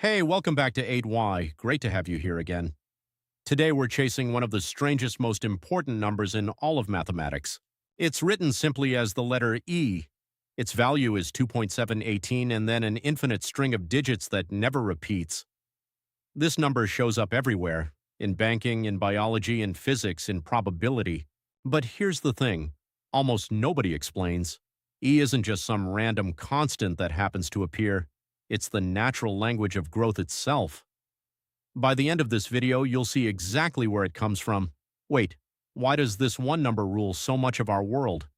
Hey, welcome back to 8Y. Great to have you here again. Today we're chasing one of the strangest, most important numbers in all of mathematics. It's written simply as the letter E. Its value is 2.718 and then an infinite string of digits that never repeats. This number shows up everywhere, in banking, in biology, in physics, in probability. But here's the thing, almost nobody explains. E isn't just some random constant that happens to appear. It's the natural language of growth itself. By the end of this video, you'll see exactly where it comes from. Wait, why does this one number rule so much of our world?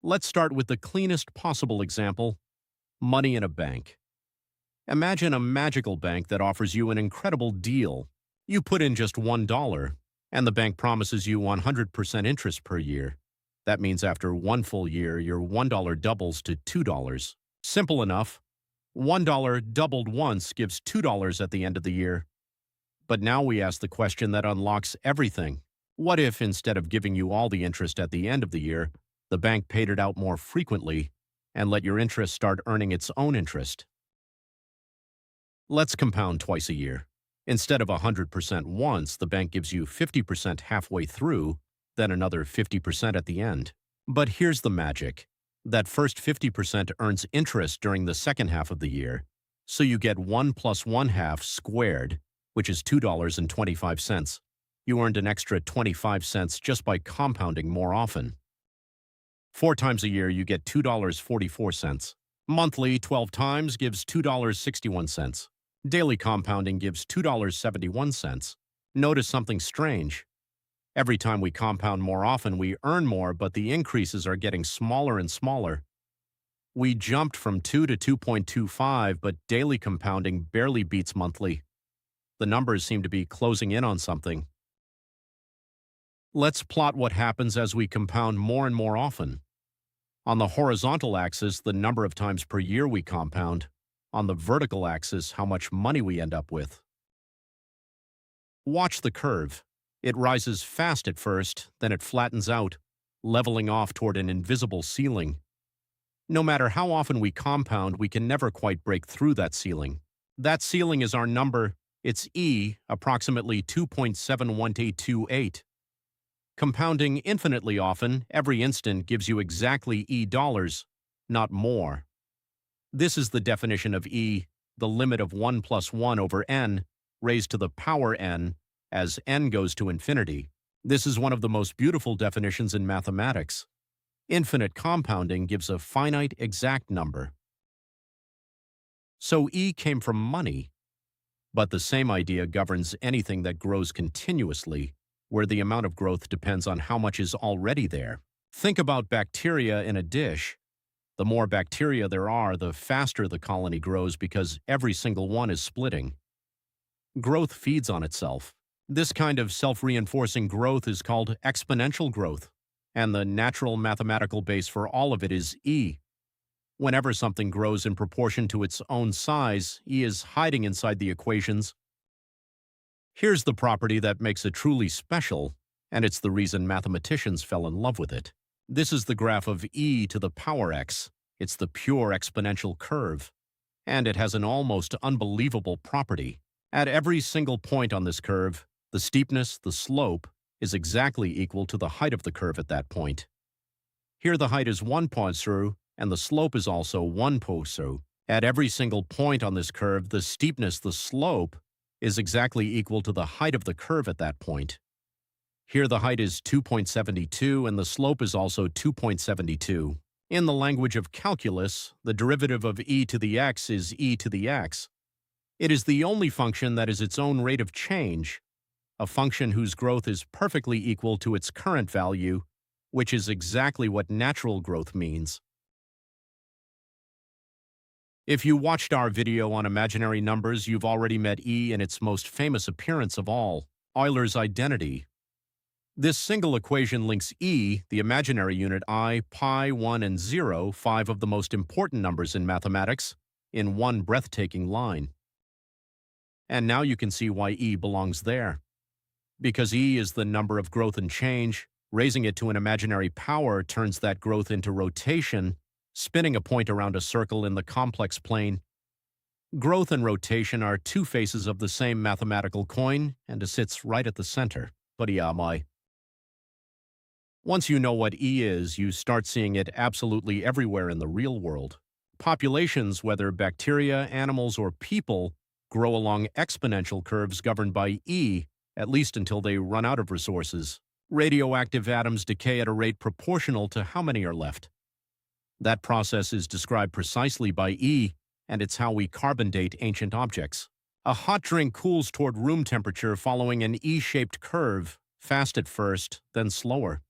Let's start with the cleanest possible example, money in a bank. Imagine a magical bank that offers you an incredible deal. You put in just $1, and the bank promises you 100% interest per year. That means after one full year, your $1 doubles to $2. Simple enough. $1 doubled once gives $2 at the end of the year. But now we ask the question that unlocks everything. What if, instead of giving you all the interest at the end of the year, the bank paid it out more frequently and let your interest start earning its own interest? Let's compound twice a year. Instead of 100% once, the bank gives you 50% halfway through, then another 50% at the end. But here's the magic. That first 50% earns interest during the second half of the year, so you get 1 plus 1/2 squared, which is $2.25. You earned an extra 25 cents just by compounding more often. 4 times a year, you get $2.44. Monthly, 12 times, gives $2.61. Daily compounding gives $2.71. Notice something strange. Every time we compound more often, we earn more, but the increases are getting smaller and smaller. We jumped from 2 to 2.25, but daily compounding barely beats monthly. The numbers seem to be closing in on something. Let's plot what happens as we compound more and more often. On the horizontal axis, the number of times per year we compound. On the vertical axis, how much money we end up with. Watch the curve. It rises fast at first, then it flattens out, leveling off toward an invisible ceiling. No matter how often we compound, we can never quite break through that ceiling. That ceiling is our number. It's E, approximately 2.71828. Compounding infinitely often, every instant, gives you exactly E dollars, not more. This is the definition of E, the limit of 1 plus 1 over n, raised to the power n, as n goes to infinity. This is one of the most beautiful definitions in mathematics. Infinite compounding gives a finite exact number. So E came from money. But the same idea governs anything that grows continuously, where the amount of growth depends on how much is already there. Think about bacteria in a dish. The more bacteria there are, the faster the colony grows because every single one is splitting. Growth feeds on itself. This kind of self-reinforcing growth is called exponential growth, and the natural mathematical base for all of it is E. Whenever something grows in proportion to its own size, E is hiding inside the equations. Here's the property that makes it truly special, and it's the reason mathematicians fell in love with it. This is the graph of E to the power x. It's the pure exponential curve, and it has an almost unbelievable property. At every single point on this curve, the steepness, the slope, is exactly equal to the height of the curve at that point. Here the height is 1 points, and the slope is also 1 points. At every single point on this curve, the steepness, the slope, is exactly equal to the height of the curve at that point. Here the height is 2.72 and the slope is also 2.72. In the language of calculus, the derivative of e to the x is e to the x. It is the only function that is its own rate of change, a function whose growth is perfectly equal to its current value, which is exactly what natural growth means. If you watched our video on imaginary numbers, you've already met E in its most famous appearance of all, Euler's identity. This single equation links E, the imaginary unit I, pi, 1, and 0, 5 of the most important numbers in mathematics, in one breathtaking line. And now you can see why E belongs there. Because E is the number of growth and change, raising it to an imaginary power turns that growth into rotation, spinning a point around a circle in the complex plane. Growth and rotation are two faces of the same mathematical coin, and it sits right at the center. Pariyamai. Once you know what E is, you start seeing it absolutely everywhere in the real world. Populations, whether bacteria, animals, or people, grow along exponential curves governed by E, at least until they run out of resources. Radioactive atoms decay at a rate proportional to how many are left. That process is described precisely by E, and it's how we carbon date ancient objects. A hot drink cools toward room temperature following an E-shaped curve, fast at first, then slower.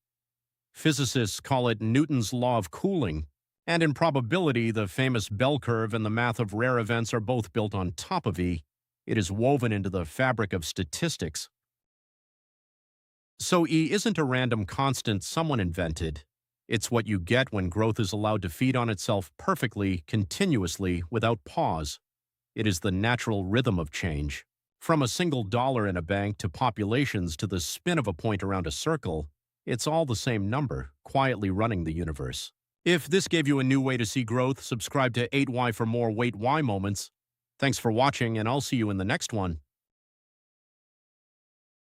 Physicists call it Newton's law of cooling, and in probability, the famous bell curve and the math of rare events are both built on top of E. It is woven into the fabric of statistics. So E isn't a random constant someone invented. It's what you get when growth is allowed to feed on itself perfectly, continuously, without pause. It is the natural rhythm of change. From a single dollar in a bank to populations to the spin of a point around a circle, it's all the same number, quietly running the universe. If this gave you a new way to see growth, subscribe to 8Y for more Wait Why moments. Thanks for watching, and I'll see you in the next one.